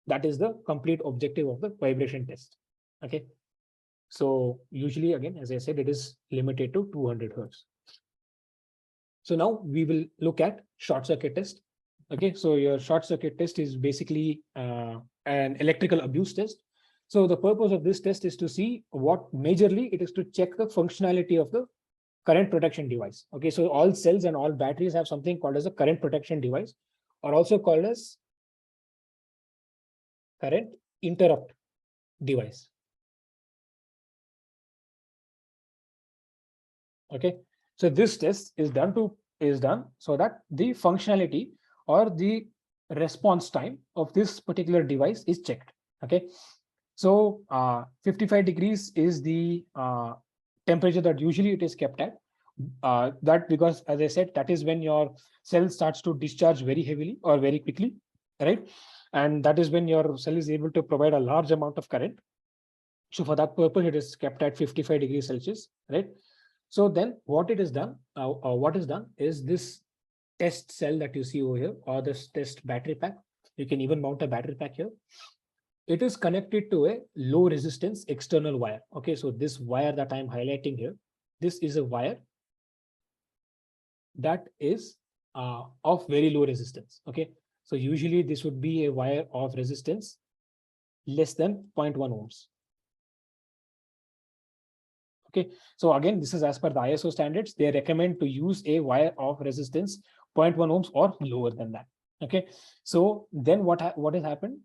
that is the complete objective of the vibration test. Okay, so usually, again, as I said, it is limited to 200 hertz. So now we will look at short circuit test. Okay, so your short circuit test is basically an electrical abuse test. So the purpose of this test is to see what majorly it is to check the functionality of the current protection device. Okay, so all cells and all batteries have something called as a current protection device, or also called as current interrupt device. Okay, so this test is done so that the functionality or the response time of this particular device is checked. Okay, so 55 degrees is the temperature that usually it is kept at. That because, as I said, that is when your cell starts to discharge very heavily or very quickly, right? And that is when your cell is able to provide a large amount of current. So for that purpose, it is kept at 55 degrees Celsius, right? So then what it is done, what is done is this test cell that you see over here, or this test battery pack. You can even mount a battery pack here. It is connected to a low resistance external wire. Okay, so this wire that I'm highlighting here, this is a wire that is of very low resistance. Okay, so usually this would be a wire of resistance less than 0.1 ohms. Okay, so again, this is as per the ISO standards. They recommend to use a wire of resistance 0.1 ohms or lower than that. Okay, so then what has happened?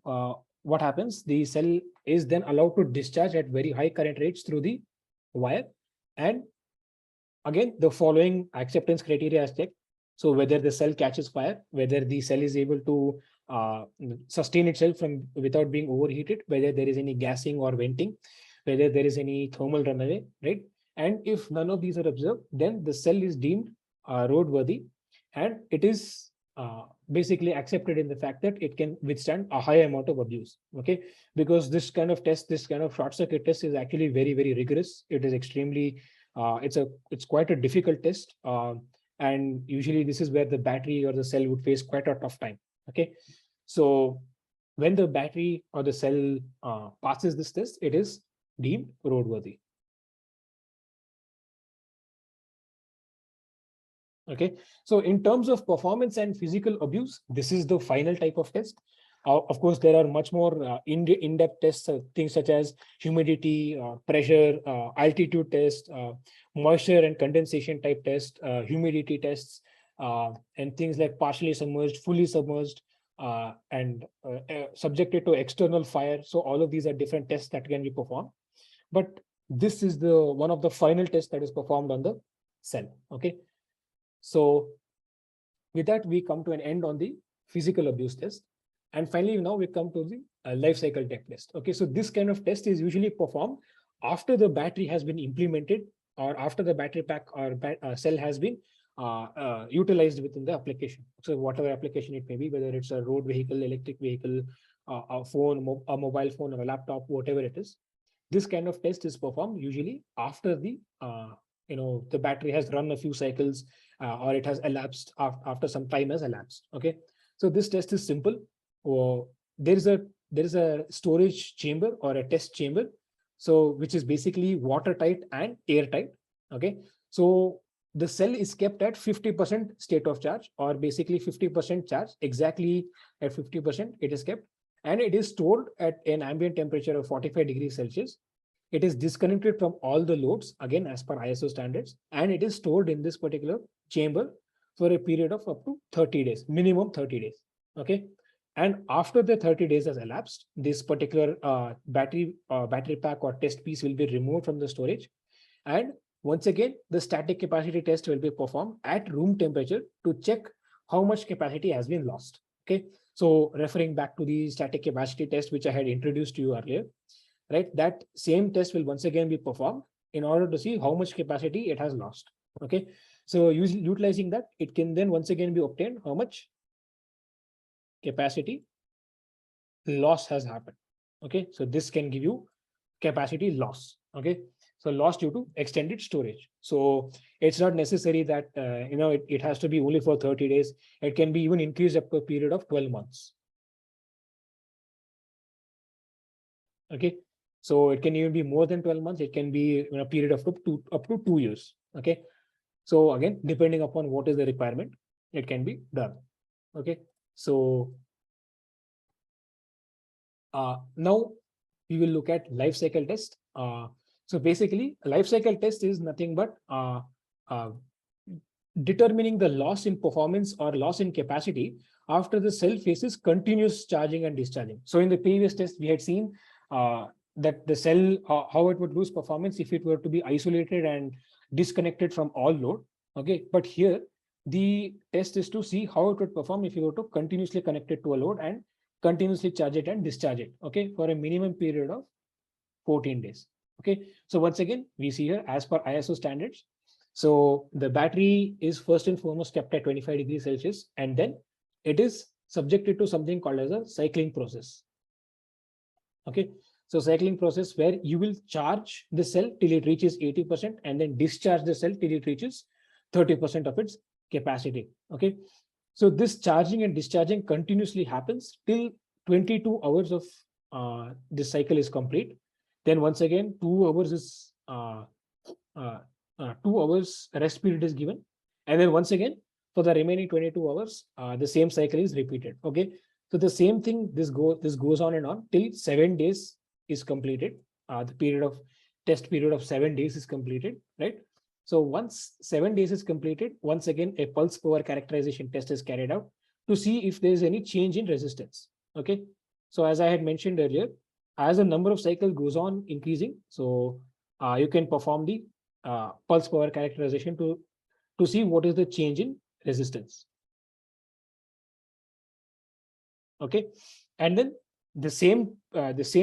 What happens? The cell is then allowed to discharge at very high current rates through the wire, and again, the following acceptance criteria is checked. So whether the cell catches fire, whether the cell is able to sustain itself from without being overheated, whether there is any gassing or venting, whether there is any thermal runaway, right? And if none of these are observed, then the cell is deemed roadworthy, and it is basically accepted in the fact that it can withstand a high amount of abuse. Okay, because this kind of test, this kind of short circuit test is actually very, very rigorous. It is extremely it's quite a difficult test, and usually this is where the battery or the cell would face quite a tough time. Okay, so when the battery or the cell passes this test, it is deemed roadworthy. Okay, so in terms of performance and physical abuse, this is the final type of test. Of course, there are much more in-depth tests, things such as humidity, pressure, altitude test, moisture and condensation type test, humidity tests, and things like partially submerged, fully submerged, and subjected to external fire. So all of these are different tests that can be performed. But this is the one of the final tests that is performed on the cell. Okay, so with that, we come to an end on the physical abuse test. And finally, now we come to the life cycle test. Okay, so this kind of test is usually performed after the battery has been implemented, or after the battery pack or cell has been utilized within the application. So whatever application it may be, whether it's a road vehicle, electric vehicle, a phone, a mobile phone, or a laptop, whatever it is, this kind of test is performed usually after the the battery has run a few cycles, or it has elapsed after some time has elapsed. Okay, so this test is simple. There is a storage chamber or a test chamber So which is basically watertight and airtight. Okay, so the cell is kept at 50% state of charge, or basically 50% charge, exactly at 50% it is kept, and it is stored at an ambient temperature of 45 degrees Celsius. It is disconnected from all the loads, again as per ISO standards, and it is stored in this particular chamber for a period of up to 30 days, minimum 30 days. Okay, and after the 30 days has elapsed, this particular battery pack or test piece will be removed from the storage, and once again the static capacity test will be performed at room temperature to check how much capacity has been lost. Okay, so referring back to the static capacity test which I had introduced to you earlier, right, that same test will once again be performed in order to see how much capacity it has lost. Okay, so utilizing that, it can then once again be obtained how much capacity loss has happened. Okay, so this can give you capacity loss. Okay, so loss due to extended storage. So it's not necessary that it has to be only for 30 days. It can be even increased up to a period of 12 months. Okay, so it can even be more than 12 months. It can be in a period of up to 2 years. Okay, so again, depending upon what is the requirement, it can be done. Okay, so now we will look at life cycle test. So basically, a life cycle test is nothing but determining the loss in performance or loss in capacity after the cell faces continuous charging and discharging. So in the previous test, we had seen that the cell, how it would lose performance if it were to be isolated and disconnected from all load. Okay, but here the test is to see how it would perform if you were to continuously connect it to a load and continuously charge it and discharge it. Okay, for a minimum period of 14 days. Okay, so once again, we see here as per ISO standards. So the battery is first and foremost kept at 25 degrees Celsius, and then it is subjected to something called as a cycling process. Okay, so cycling process where you will charge the cell till it reaches 80% and then discharge the cell till it reaches 30% of its capacity. Okay, so this charging and discharging continuously happens till 22 hours of this cycle is complete. Then once again, 2 hours is 2 hours rest period is given, and then once again for the remaining 22 hours, the same cycle is repeated. Okay, so the same thing, this goes on and on till 7 days is completed. The test period of 7 days is completed, right? So once 7 days is completed, once again a pulse power characterization test is carried out to see if there is any change in resistance. Okay, so as I had mentioned earlier, as the number of cycles goes on increasing, so you can perform the pulse power characterization to see what is the change in resistance. Okay, and then the same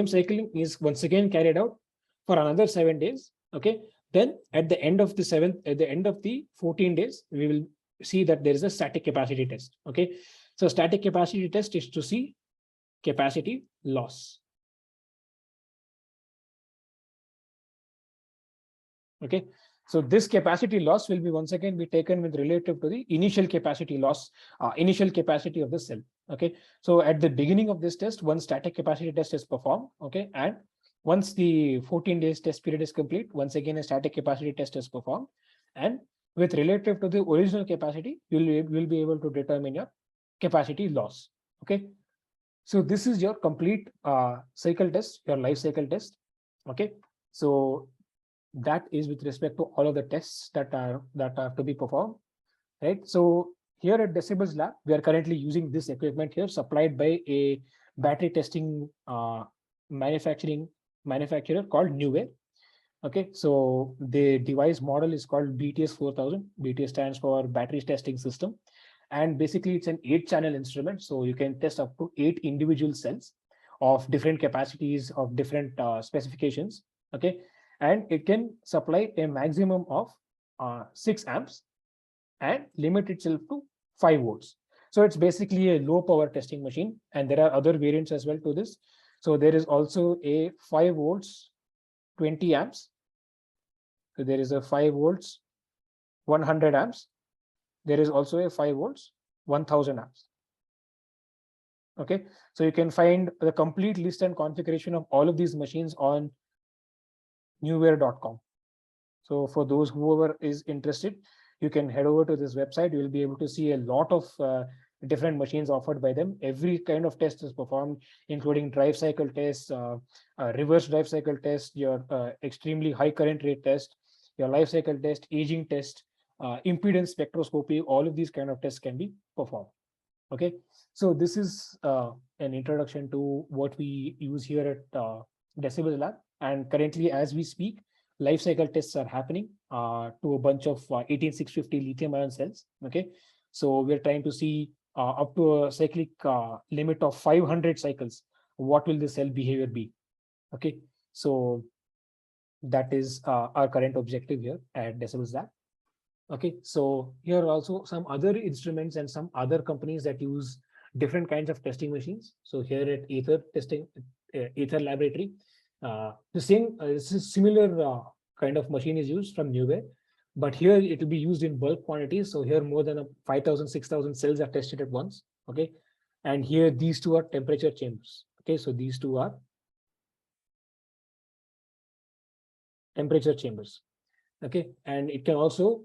cycling is once again carried out for another 7 days. Okay, then at the end of the 14 days, we will see that there is a static capacity test. Okay, so static capacity test is to see capacity loss. Okay, so this capacity loss will be once again be taken with relative to the initial capacity loss, initial capacity of the cell. Okay, so at the beginning of this test, one static capacity test is performed. Okay, and once the 14 days test period is complete, once again a static capacity test is performed, and with relative to the original capacity, you will be able to determine your capacity loss. Okay, so this is your complete cycle test, your life cycle test. Okay, so that is with respect to all of the tests that are to be performed, right? So here at Decibels Lab, we are currently using this equipment here supplied by a battery testing manufacturer called Newware. Okay, so the device model is called BTS 4000. BTS stands for battery testing system, and basically it's an 8-channel instrument, so you can test up to 8 individual cells of different capacities, of different specifications. Okay, and it can supply a maximum of 6 amps and limit itself to 5 volts. So it's basically a low power testing machine, and there are other variants as well to this. So there is also a 5 volts 20 amps. So there is a 5 volts 100 amps. There is also a 5 volts 1000 amps. Okay, so you can find the complete list and configuration of all of these machines on newware.com. So for those whoever is interested, you can head over to this website. You will be able to see a lot of different machines offered by them. Every kind of test is performed, including drive cycle tests, reverse drive cycle test, your extremely high current rate test, your life cycle test, aging test, impedance spectroscopy. All of these kind of tests can be performed. Okay, so this is an introduction to what we use here at Decibel Lab. And currently, as we speak, life cycle tests are happening to a bunch of 18650 lithium ion cells. Okay, so we're trying to see up to a cyclic limit of 500 cycles, what will the cell behavior be? Okay, so that is our current objective here at Decibel Lab. Okay, so here are also some other instruments and some other companies that use different kinds of testing machines. So here at Ether Laboratory, the same similar kind of machine is used from Newware, but here it will be used in bulk quantities. So here more than 5,000, 6,000 cells are tested at once. Okay, and here these two are temperature chambers. Okay, so these two are temperature chambers. Okay, and it can also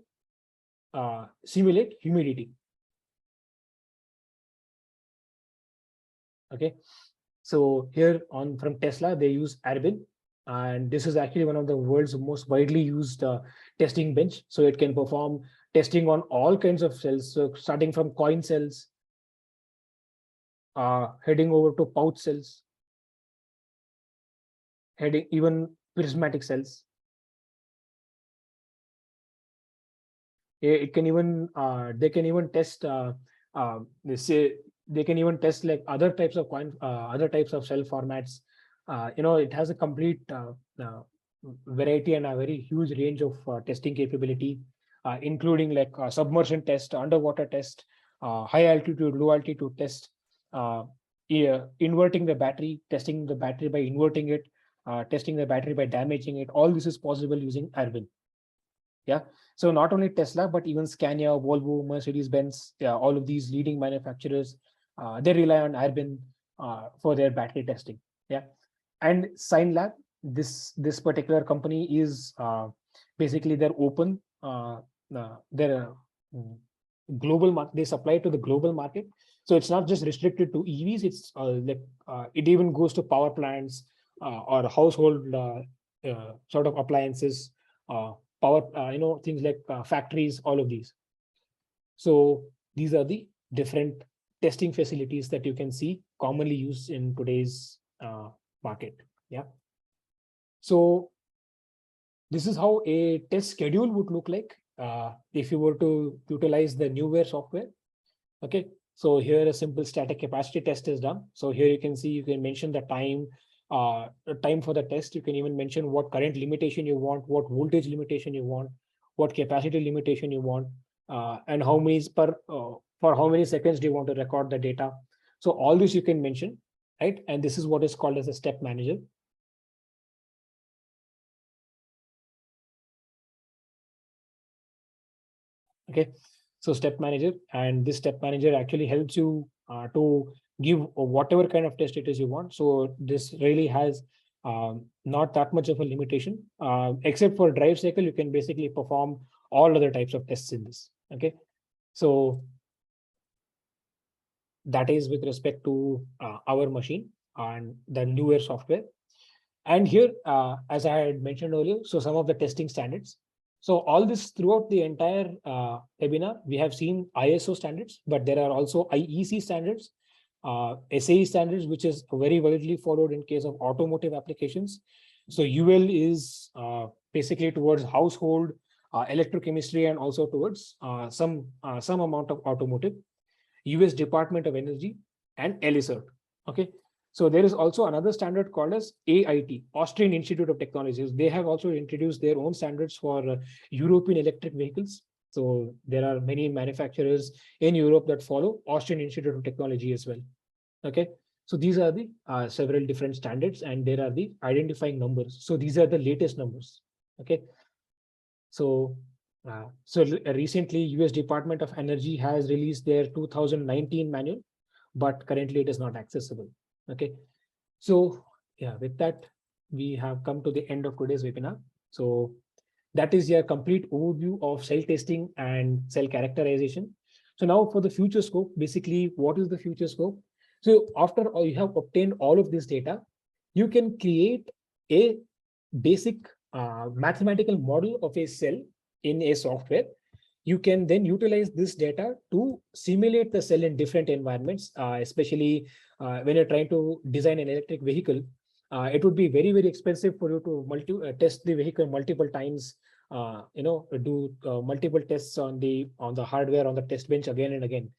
simulate humidity. Okay, so here on from Tesla, they use Arbin, and this is actually one of the world's most widely used testing bench. So it can perform testing on all kinds of cells, so starting from coin cells, heading over to pouch cells, heading even prismatic cells. It can even they can even test they can even test like other types of other types of cell formats. It has a complete variety and a very huge range of testing capability, including like submersion test, underwater test, high altitude, low altitude test, inverting the battery, testing the battery by inverting it, testing the battery by damaging it. All this is possible using Arbin. Yeah, so not only Tesla, but even Scania, Volvo, Mercedes-Benz, all of these leading manufacturers, they rely on Arbin for their battery testing. Yeah, and SignLab, this particular company is basically they're open. They're global market. They supply to the global market, so it's not just restricted to EVs. It's it even goes to power plants or household sort of appliances. Power, things like factories, all of these. So these are the different testing facilities that you can see commonly used in today's market. Yeah. So this is how a test schedule would look like if you were to utilize the Newware software. Okay. So here a simple static capacity test is done. So here you can see, you can mention the time for the test. You can even mention what current limitation you want, what voltage limitation you want, what capacity limitation you want, and how many for how many seconds do you want to record the data. So all this you can mention, right? And this is what is called as a step manager. Okay, so step manager, and this step manager actually helps you to give whatever kind of test it is you want. So this really has not that much of a limitation, except for drive cycle. You can basically perform all other types of tests in this. Okay, so that is with respect to our machine and the Newware software. And here, as I had mentioned earlier, so some of the testing standards. So all this throughout the entire webinar, we have seen ISO standards, but there are also IEC standards, SAE standards, which is very widely followed in case of automotive applications. So UL is basically towards household electrochemistry and also towards some amount of automotive. US Department of Energy and ELICERT. Okay. So there is also another standard called as AIT, Austrian Institute of Technologies. They have also introduced their own standards for European electric vehicles. So there are many manufacturers in Europe that follow Austrian Institute of Technology as well. Okay. So these are the several different standards, and there are the identifying numbers. So these are the latest numbers. Okay. So recently, US Department of Energy has released their 2019 manual, but currently it is not accessible. Okay, so yeah, with that, we have come to the end of today's webinar. So that is your complete overview of cell testing and cell characterization. So now for the future scope, basically, what is the future scope? So after you have obtained all of this data, you can create a basic mathematical model of a cell in a software. You can then utilize this data to simulate the cell in different environments, especially when you're trying to design an electric vehicle. It would be very, very expensive for you to test the vehicle multiple times, do multiple tests on the hardware on the test bench again and again,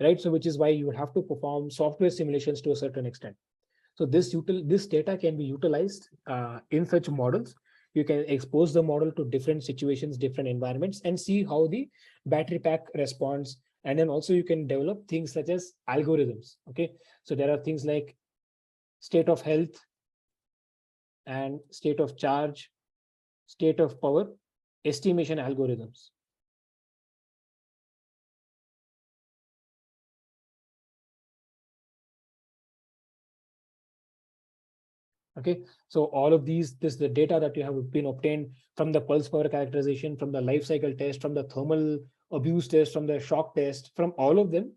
right? So which is why you would have to perform software simulations to a certain extent. So this data can be utilized in such models. You can expose the model to different situations, different environments, and see how the battery pack responds. And then also you can develop things such as algorithms. Okay, so there are things like state of health and state of charge, state of power, estimation algorithms. Okay, so all of this the data that you have been obtained from the pulse power characterization, from the life cycle test, from the thermal abuse test, from the shock test, from all of them,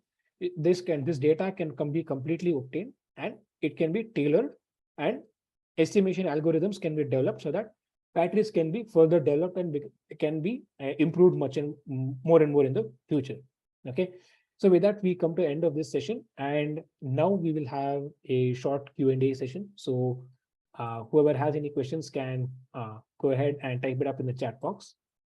this data can be completely obtained, and it can be tailored, and estimation algorithms can be developed so that batteries can be further developed and can be improved much and more in the future. Okay, so with that, we come to the end of this session, and now we will have a short Q&A session. So whoever has any questions can go ahead and type it up in the chat box.